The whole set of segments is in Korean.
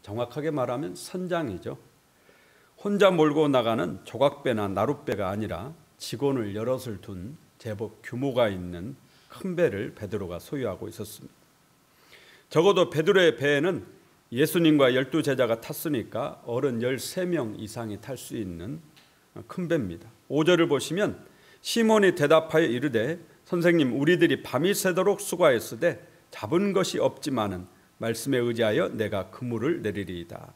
정확하게 말하면 선장이죠. 혼자 몰고 나가는 조각배나 나룻배가 아니라 직원을 여럿을 둔 제법 규모가 있는 큰 배를 베드로가 소유하고 있었습니다. 적어도 베드로의 배에는 예수님과 12제자가 탔으니까 어른 13명 이상이 탈 수 있는 큰 배입니다. 5절을 보시면 시몬이 대답하여 이르되 선생님 우리들이 밤이 새도록 수고하였으되 잡은 것이 없지만은 말씀에 의지하여 내가 그물을 내리리이다.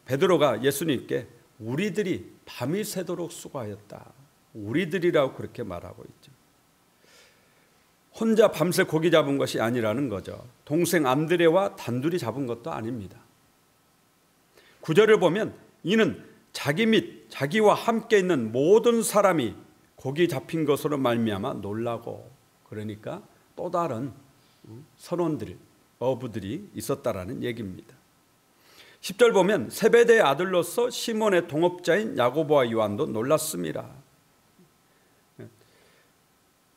베드로가 예수님께 우리들이 밤이 새도록 수고하였다. 우리들이라고 그렇게 말하고 있죠. 혼자 밤새 고기 잡은 것이 아니라는 거죠. 동생 안드레와 단둘이 잡은 것도 아닙니다. 9절을 보면 이는 자기 및 자기와 함께 있는 모든 사람이 고기 잡힌 것으로 말미암아 놀라고, 그러니까 또 다른 선원들, 어부들이 있었다라는 얘기입니다. 10절 보면 세베대의 아들로서 시몬의 동업자인 야고보와 요한도 놀랐습니다.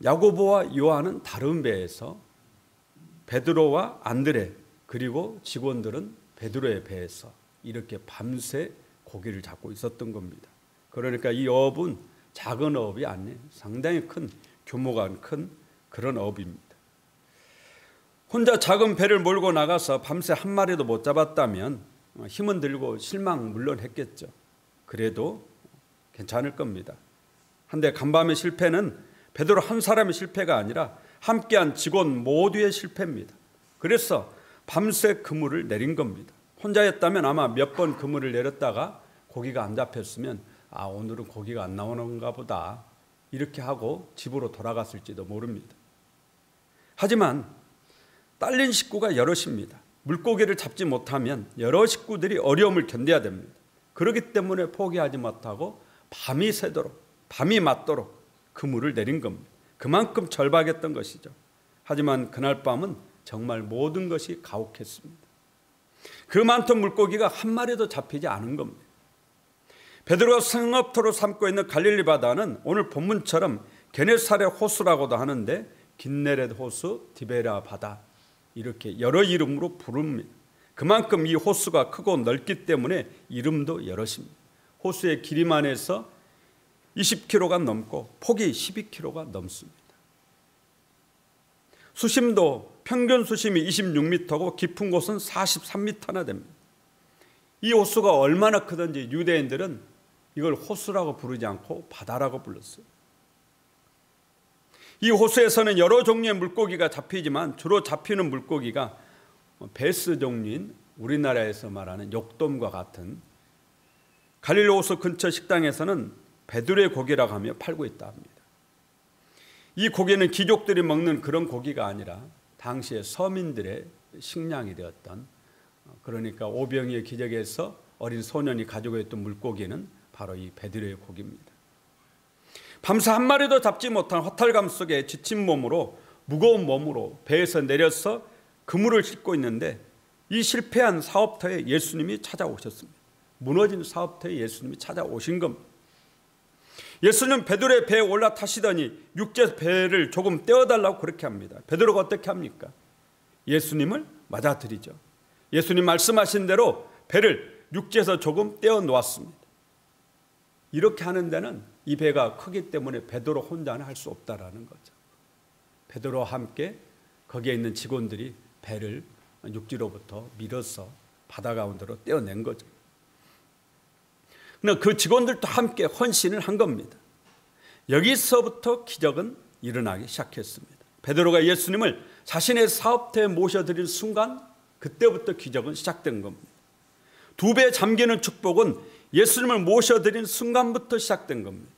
야고보와 요한은 다른 배에서, 베드로와 안드레 그리고 직원들은 베드로의 배에서 이렇게 밤새 고기를 잡고 있었던 겁니다. 그러니까 이 어업은 작은 어업이 아니에요. 상당히 큰, 규모가 큰 그런 어업입니다. 혼자 작은 배를 몰고 나가서 밤새 한 마리도 못 잡았다면 힘은 들고 실망 물론 했겠죠. 그래도 괜찮을 겁니다. 한데 간밤의 실패는 베드로 한 사람의 실패가 아니라 함께한 직원 모두의 실패입니다. 그래서 밤새 그물을 내린 겁니다. 혼자였다면 아마 몇 번 그물을 내렸다가 고기가 안 잡혔으면 오늘은 고기가 안 나오는가 보다 이렇게 하고 집으로 돌아갔을지도 모릅니다. 하지만 딸린 식구가 여럿입니다. 물고기를 잡지 못하면 여러 식구들이 어려움을 견뎌야 됩니다. 그렇기 때문에 포기하지 못하고 밤이 새도록, 밤이 맞도록 그물을 내린 겁니다. 그만큼 절박했던 것이죠. 하지만 그날 밤은 정말 모든 것이 가혹했습니다. 그 많던 물고기가 한 마리도 잡히지 않은 겁니다. 베드로가 성업토로 삼고 있는 갈릴리 바다는 오늘 본문처럼 게네사렛 호수라고도 하는데 긴네렛 호수, 디베라 바다 이렇게 여러 이름으로 부릅니다. 그만큼 이 호수가 크고 넓기 때문에 이름도 여럿입니다. 호수의 길이만 해서 20km가 넘고 폭이 12km가 넘습니다. 수심도 평균 수심이 26m고 깊은 곳은 43m나 됩니다. 이 호수가 얼마나 크든지 유대인들은 이걸 호수라고 부르지 않고 바다라고 불렀어요. 이 호수에서는 여러 종류의 물고기가 잡히지만 주로 잡히는 물고기가 베스 종류인 우리나라에서 말하는 욕돔과 같은, 갈릴리 호수 근처 식당에서는 베드로의 고기라고 하며 팔고 있다 합니다. 이 고기는 귀족들이 먹는 그런 고기가 아니라 당시의 서민들의 식량이 되었던, 그러니까 오병이의 기적에서 어린 소년이 가지고 있던 물고기는 바로 이 베드로의 고기입니다. 밤새 한 마리도 잡지 못한 허탈감 속에 지친 몸으로, 무거운 몸으로 배에서 내려서 그물을 싣고 있는데 이 실패한 사업터에 예수님이 찾아오셨습니다. 무너진 사업터에 예수님이 찾아오신 겁니다. 예수님 베드로의 배에 올라타시더니 육지에서 배를 조금 떼어달라고 그렇게 합니다. 베드로가 어떻게 합니까? 예수님을 맞아들이죠. 예수님 말씀하신 대로 배를 육지에서 조금 떼어 놓았습니다. 이렇게 하는 데는 이 배가 크기 때문에 베드로 혼자는 할 수 없다라는 거죠. 베드로와 함께 거기에 있는 직원들이 배를 육지로부터 밀어서 바다 가운데로 떼어낸 거죠. 그러나 그 직원들도 함께 헌신을 한 겁니다. 여기서부터 기적은 일어나기 시작했습니다. 베드로가 예수님을 자신의 사업터에 모셔드린 순간, 그때부터 기적은 시작된 겁니다. 2배 잠기는 축복은 예수님을 모셔드린 순간부터 시작된 겁니다.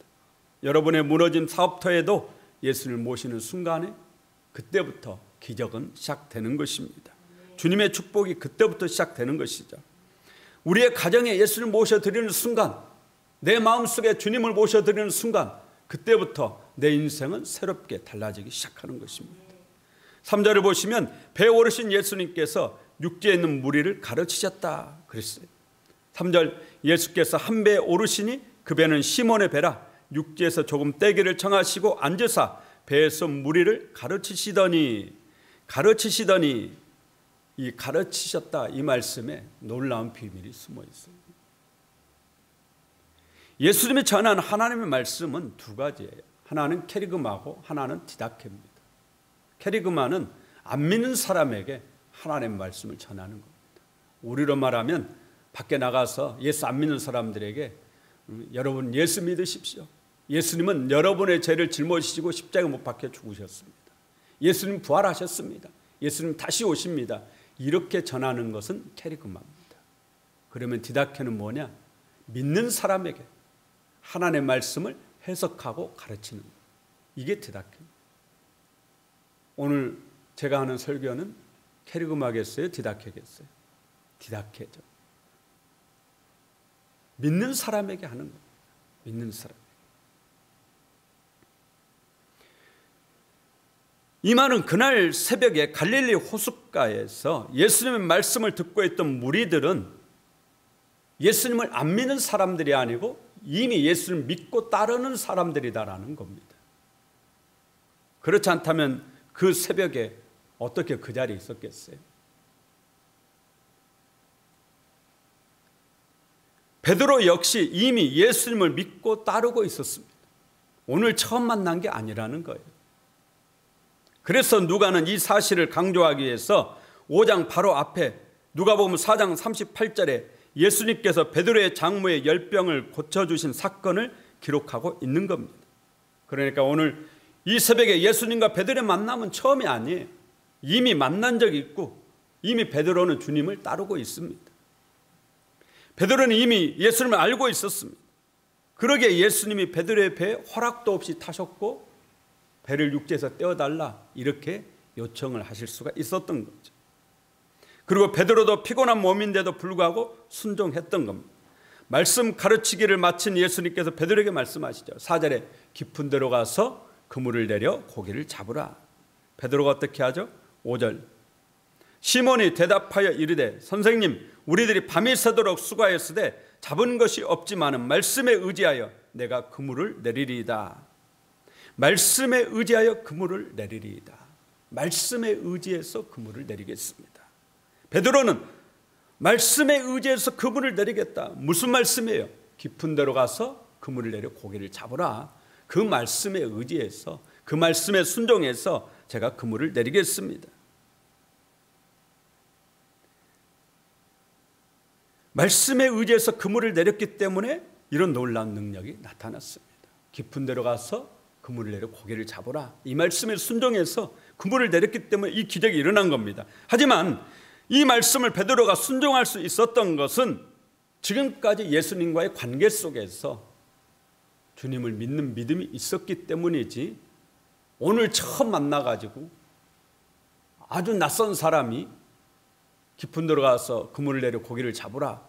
여러분의 무너진 사업터에도 예수님을 모시는 순간에 그때부터 기적은 시작되는 것입니다. 주님의 축복이 그때부터 시작되는 것이죠. 우리의 가정에 예수를 모셔드리는 순간, 내 마음속에 주님을 모셔드리는 순간, 그때부터 내 인생은 새롭게 달라지기 시작하는 것입니다. 3절을 보시면 배에 오르신 예수님께서 육지에 있는 무리를 가르치셨다 그랬어요. 3절, 예수께서 한 배에 오르시니 그 배는 시몬의 배라 육지에서 조금 떼기를 청하시고 앉으사 배에서 무리를 가르치시더니 이 가르치셨다 이 말씀에 놀라운 비밀이 숨어 있어요. 예수님이 전한 하나님의 말씀은 두 가지예요. 하나는 캐리그마고 하나는 디다케입니다. 캐리그마는 안 믿는 사람에게 하나님의 말씀을 전하는 겁니다. 우리로 말하면 밖에 나가서 예수 안 믿는 사람들에게 여러분 예수 믿으십시오. 예수님은 여러분의 죄를 짊어지시고 십자가에 못 박혀 죽으셨습니다. 예수님 부활하셨습니다. 예수님 다시 오십니다. 이렇게 전하는 것은 캐리그마입니다. 그러면 디다케는 뭐냐? 믿는 사람에게 하나님의 말씀을 해석하고 가르치는 것. 이게 디다케입니다. 오늘 제가 하는 설교는 캐리그마겠어요? 디다케겠어요? 디다케죠. 믿는 사람에게 하는 겁니다. 믿는 사람. 이 말은 그날 새벽에 갈릴리 호숫가에서 예수님의 말씀을 듣고 있던 무리들은 예수님을 안 믿는 사람들이 아니고 이미 예수를 믿고 따르는 사람들이다라는 겁니다. 그렇지 않다면 그 새벽에 어떻게 그 자리에 있었겠어요? 베드로 역시 이미 예수님을 믿고 따르고 있었습니다. 오늘 처음 만난 게 아니라는 거예요. 그래서 누가는 이 사실을 강조하기 위해서 5장 바로 앞에 누가복음 4장 38절에 예수님께서 베드로의 장모의 열병을 고쳐주신 사건을 기록하고 있는 겁니다. 그러니까 오늘 이 새벽에 예수님과 베드로의 만남은 처음이 아니에요. 이미 만난 적이 있고 이미 베드로는 주님을 따르고 있습니다. 베드로는 이미 예수님을 알고 있었습니다. 그러기에 예수님이 베드로의 배에 허락도 없이 타셨고 배를 육지에서 떼어달라 이렇게 요청을 하실 수가 있었던 거죠. 그리고 베드로도 피곤한 몸인데도 불구하고 순종했던 겁니다. 말씀 가르치기를 마친 예수님께서 베드로에게 말씀하시죠. 4절에 깊은 데로 가서 그물을 내려 고기를 잡으라. 베드로가 어떻게 하죠? 5절 시몬이 대답하여 이르되 선생님 우리들이 밤이 새도록 수고하였으되 잡은 것이 없지만은 말씀에 의지하여 내가 그물을 내리리이다. 말씀에 의지하여 그물을 내리리이다. 말씀에 의지해서 그물을 내리겠습니다. 베드로는 말씀에 의지해서 그물을 내리겠다. 무슨 말씀이에요? 깊은 데로 가서 그물을 내려 고기를 잡으라. 그 말씀에 의지해서 그 말씀에 순종해서 제가 그물을 내리겠습니다. 말씀에 의지해서 그물을 내렸기 때문에 이런 놀라운 능력이 나타났습니다. 깊은 데로 가서 그물을 내려 고기를 잡으라. 이 말씀에 순종해서 그물을 내렸기 때문에 이 기적이 일어난 겁니다. 하지만 이 말씀을 베드로가 순종할 수 있었던 것은 지금까지 예수님과의 관계 속에서 주님을 믿는 믿음이 있었기 때문이지 오늘 처음 만나가지고 아주 낯선 사람이 깊은 데로 가서 그물을 내려 고기를 잡으라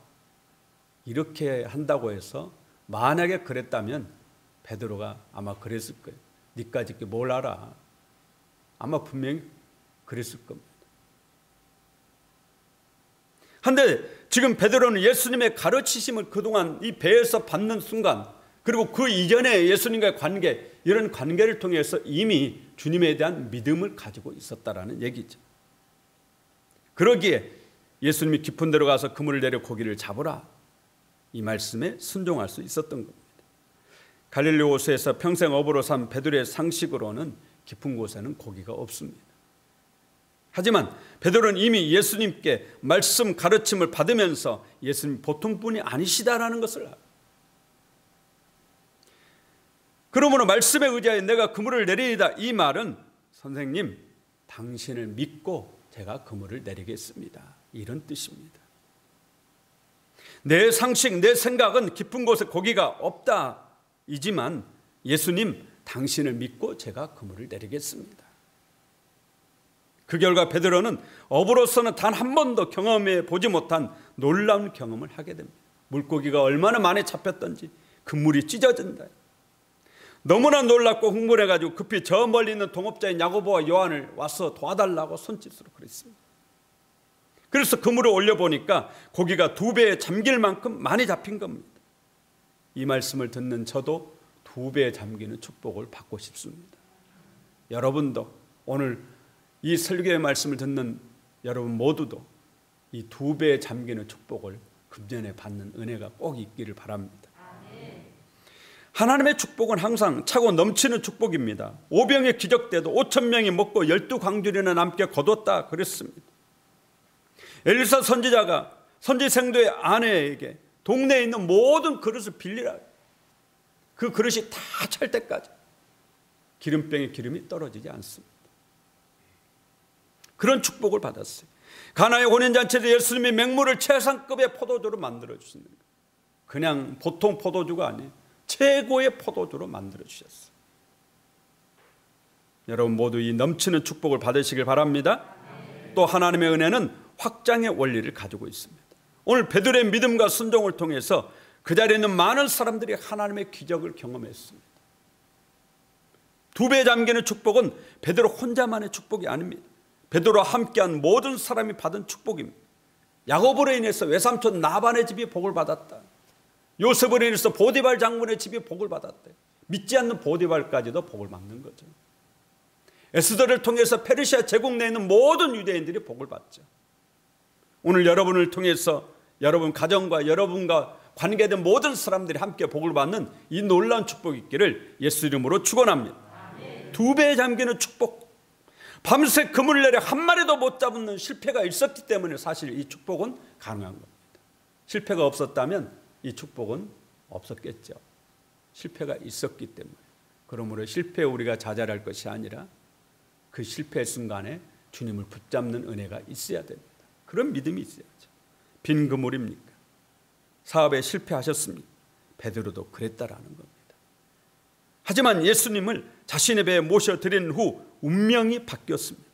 이렇게 한다고 해서 만약에 그랬다면 베드로가 아마 그랬을 거예요. 니까짓 게 뭘 알아? 아마 분명히 그랬을 겁니다. 한데 지금 베드로는 예수님의 가르치심을 그동안 이 배에서 받는 순간 그리고 그 이전에 예수님과의 관계 이런 관계를 통해서 이미 주님에 대한 믿음을 가지고 있었다라는 얘기죠. 그러기에 예수님이 깊은 데로 가서 그물을 내려 고기를 잡으라 이 말씀에 순종할 수 있었던 겁니다. 갈릴리 호수에서 평생 어부로 산 베드로의 상식으로는 깊은 곳에는 고기가 없습니다. 하지만 베드로는 이미 예수님께 말씀 가르침을 받으면서 예수님 보통 분이 아니시다라는 것을 알아요. 그러므로 말씀에 의지하여 내가 그물을 내리이다 이 말은 선생님 당신을 믿고 제가 그물을 내리겠습니다 이런 뜻입니다. 내 상식 내 생각은 깊은 곳에 고기가 없다 이지만 예수님 당신을 믿고 제가 그물을 내리겠습니다. 그 결과 베드로는 어부로서는 단 한 번도 경험해 보지 못한 놀라운 경험을 하게 됩니다. 물고기가 얼마나 많이 잡혔던지 그물이 찢어진다. 너무나 놀랍고 흥분해가지고 급히 저 멀리 있는 동업자인 야고보와 요한을 와서 도와달라고 손짓으로 그랬습니다. 그래서 그물을 올려보니까 고기가 2배에 잠길 만큼 많이 잡힌 겁니다. 이 말씀을 듣는 저도 2배에 잠기는 축복을 받고 싶습니다. 여러분도 오늘 이 설교의 말씀을 듣는 여러분 모두도 이 2배 잠기는 축복을 금년에 받는 은혜가 꼭 있기를 바랍니다. 하나님의 축복은 항상 차고 넘치는 축복입니다. 오병의 기적 때도 5,000명이 먹고 12광주리나 남게 거뒀다 그랬습니다. 엘리사 선지자가 선지생도의 아내에게 동네에 있는 모든 그릇을 빌리라, 그 그릇이 다 찰 때까지 기름병에 기름이 떨어지지 않습니다. 그런 축복을 받았어요. 가나의 혼인잔치에서 예수님이 맹물을 최상급의 포도주로 만들어 주시는 거예요. 그냥 보통 포도주가 아니에요. 최고의 포도주로 만들어 주셨어요. 여러분 모두 이 넘치는 축복을 받으시길 바랍니다. 또 하나님의 은혜는 확장의 원리를 가지고 있습니다. 오늘 베드로의 믿음과 순종을 통해서 그 자리에 있는 많은 사람들이 하나님의 기적을 경험했습니다. 2배 잠기는 축복은 베드로 혼자만의 축복이 아닙니다. 베드로와 함께한 모든 사람이 받은 축복입니다. 야고보로 인해서 외삼촌 나반의 집이 복을 받았다. 요셉으로 인해서 보디발 장군의 집이 복을 받았대. 믿지 않는 보디발까지도 복을 받는 거죠. 에스더를 통해서 페르시아 제국 내에 있는 모든 유대인들이 복을 받죠. 오늘 여러분을 통해서 여러분 가정과 여러분과 관계된 모든 사람들이 함께 복을 받는 이 놀라운 축복이 있기를 예수 이름으로 축원합니다. 2배에 잠기는 축복. 밤새 그물을 내려 한 마리도 못 잡는 실패가 있었기 때문에 사실 이 축복은 가능한 겁니다. 실패가 없었다면 이 축복은 없었겠죠. 실패가 있었기 때문에. 그러므로 실패에 우리가 좌절할 것이 아니라 그 실패의 순간에 주님을 붙잡는 은혜가 있어야 됩니다. 그런 믿음이 있어야죠. 빈 그물입니까? 사업에 실패하셨습니다. 베드로도 그랬다라는 겁니다. 하지만 예수님을 자신의 배에 모셔드린 후 운명이 바뀌었습니다.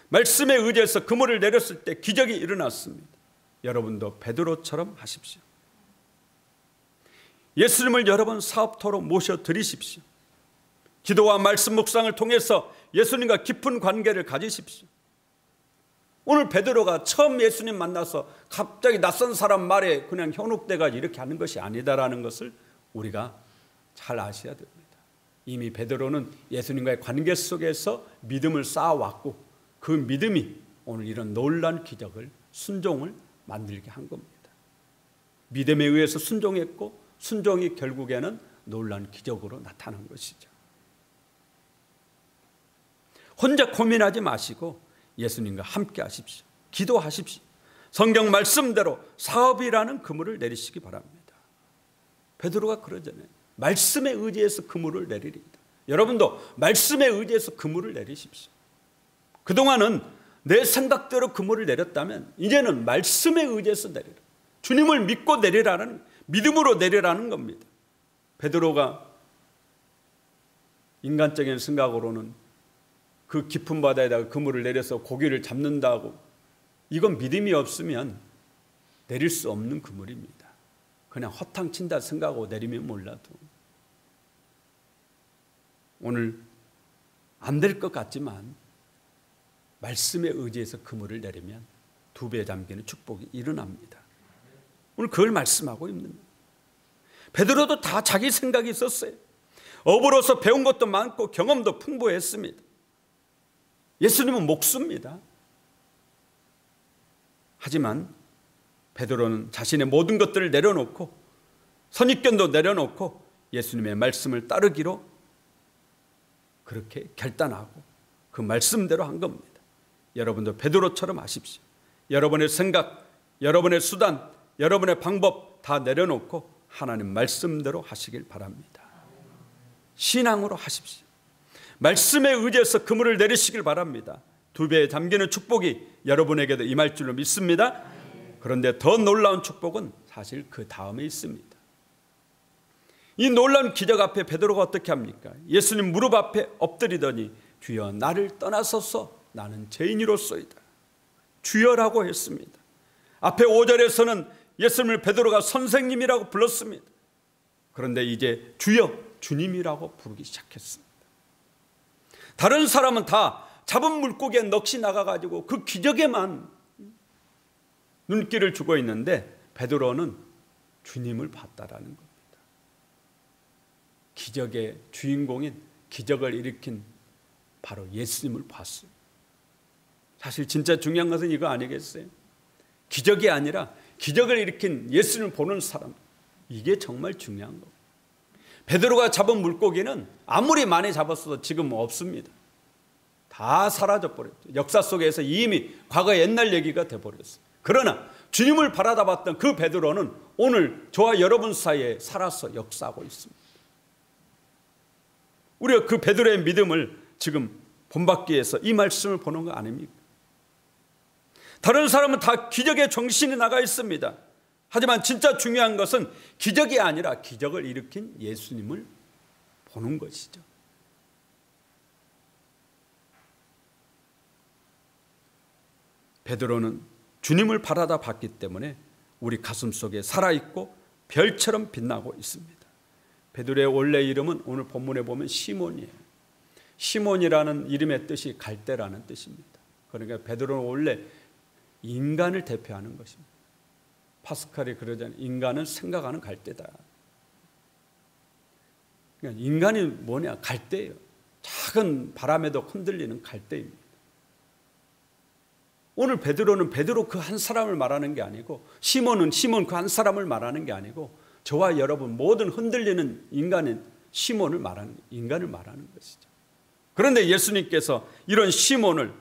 말씀에 의지해서 그물을 내렸을 때 기적이 일어났습니다. 여러분도 베드로처럼 하십시오. 예수님을 여러 번 사업토로 모셔드리십시오. 기도와 말씀 묵상을 통해서 예수님과 깊은 관계를 가지십시오. 오늘 베드로가 처음 예수님 만나서 갑자기 낯선 사람 말에 그냥 현혹돼가지고 이렇게 하는 것이 아니다라는 것을 우리가 잘 아셔야 됩니다. 이미 베드로는 예수님과의 관계 속에서 믿음을 쌓아왔고 그 믿음이 오늘 이런 놀라운 기적을, 순종을 만들게 한 겁니다. 믿음에 의해서 순종했고 순종이 결국에는 놀라운 기적으로 나타난 것이죠. 혼자 고민하지 마시고 예수님과 함께 하십시오. 기도하십시오. 성경 말씀대로 사업이라는 그물을 내리시기 바랍니다. 베드로가 그러잖아요. 말씀에 의지해서 그물을 내리리이다. 여러분도 말씀에 의지해서 그물을 내리십시오. 그동안은 내 생각대로 그물을 내렸다면 이제는 말씀에 의지해서 내리라. 주님을 믿고 내리라는, 믿음으로 내리라는 겁니다. 베드로가 인간적인 생각으로는 그 깊은 바다에다가 그물을 내려서 고기를 잡는다고, 이건 믿음이 없으면 내릴 수 없는 그물입니다. 그냥 허탕친다 생각하고 내리면 몰라도 오늘 안 될 것 같지만 말씀에 의지해서 그물을 내리면 2배 잠기는 축복이 일어납니다. 오늘 그걸 말씀하고 있는 거예요. 베드로도 다 자기 생각이 있었어요. 어부로서 배운 것도 많고 경험도 풍부했습니다. 예수님은 목수입니다. 하지만 베드로는 자신의 모든 것들을 내려놓고 선입견도 내려놓고 예수님의 말씀을 따르기로 그렇게 결단하고 그 말씀대로 한 겁니다. 여러분도 베드로처럼 하십시오. 여러분의 생각, 여러분의 수단, 여러분의 방법 다 내려놓고 하나님 말씀대로 하시길 바랍니다. 신앙으로 하십시오. 말씀에 의지해서 그물을 내리시길 바랍니다. 2배에 잠기는 축복이 여러분에게도 임할 줄로 믿습니다. 그런데 더 놀라운 축복은 사실 그 다음에 있습니다. 이 놀라운 기적 앞에 베드로가 어떻게 합니까? 예수님 무릎 앞에 엎드리더니 주여 나를 떠나소서 나는 죄인이로소이다. 주여라고 했습니다. 앞에 5절에서는 예수님을 베드로가 선생님이라고 불렀습니다. 그런데 이제 주여, 주님이라고 부르기 시작했습니다. 다른 사람은 다 잡은 물고기에 넋이 나가가지고 그 기적에만 눈길을 주고 있는데 베드로는 주님을 봤다라는 겁니다. 기적의 주인공인, 기적을 일으킨 바로 예수님을 봤어요. 사실 진짜 중요한 것은 이거 아니겠어요? 기적이 아니라 기적을 일으킨 예수님을 보는 사람, 이게 정말 중요한 겁니다. 베드로가 잡은 물고기는 아무리 많이 잡았어도 지금 없습니다. 다 사라져버렸죠. 역사 속에서 이미 과거 옛날 얘기가 돼버렸어요. 그러나 주님을 바라다 봤던 그 베드로는 오늘 저와 여러분 사이에 살아서 역사하고 있습니다. 우리가 그 베드로의 믿음을 지금 본받기 위해서 이 말씀을 보는 거 아닙니까? 다른 사람은 다 기적에 정신이 나가 있습니다. 하지만 진짜 중요한 것은 기적이 아니라 기적을 일으킨 예수님을 보는 것이죠. 베드로는 주님을 바라다 봤기 때문에 우리 가슴 속에 살아있고 별처럼 빛나고 있습니다. 베드로의 원래 이름은 오늘 본문에 보면 시몬이에요. 시몬이라는 이름의 뜻이 갈대라는 뜻입니다. 그러니까 베드로는 원래 인간을 대표하는 것입니다. 파스칼이 그러잖아요. 인간은 생각하는 갈대다. 그러니까 인간이 뭐냐? 갈대예요. 작은 바람에도 흔들리는 갈대입니다. 오늘 베드로는 베드로 그 한 사람을 말하는 게 아니고, 시몬은 시몬 그 한 사람을 말하는 게 아니고, 저와 여러분 모든 흔들리는 인간인 시몬을 말하는, 인간을 말하는 것이죠. 그런데 예수님께서 이런 시몬을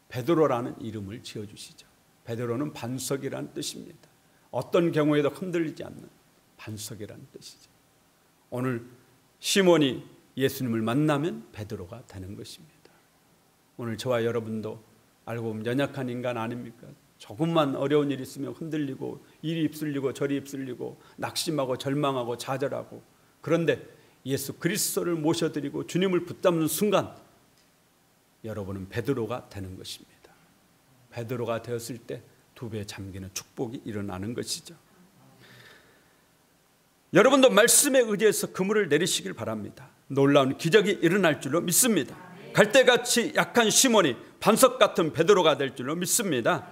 베드로라는 이름을 지어주시죠. 베드로는 반석이라는 뜻입니다. 어떤 경우에도 흔들리지 않는 반석이라는 뜻이죠. 오늘 시몬이 예수님을 만나면 베드로가 되는 것입니다. 오늘 저와 여러분도 알고 보면 연약한 인간 아닙니까? 조금만 어려운 일이 있으면 흔들리고, 이리 휩쓸리고 저리 휩쓸리고, 낙심하고 절망하고 좌절하고. 그런데 예수 그리스도를 모셔드리고 주님을 붙잡는 순간 여러분은 베드로가 되는 것입니다. 베드로가 되었을 때 두 배 잠기는 축복이 일어나는 것이죠. 여러분도 말씀에 의지해서 그물을 내리시길 바랍니다. 놀라운 기적이 일어날 줄로 믿습니다. 갈대같이 약한 시몬이 반석 같은 베드로가 될 줄로 믿습니다.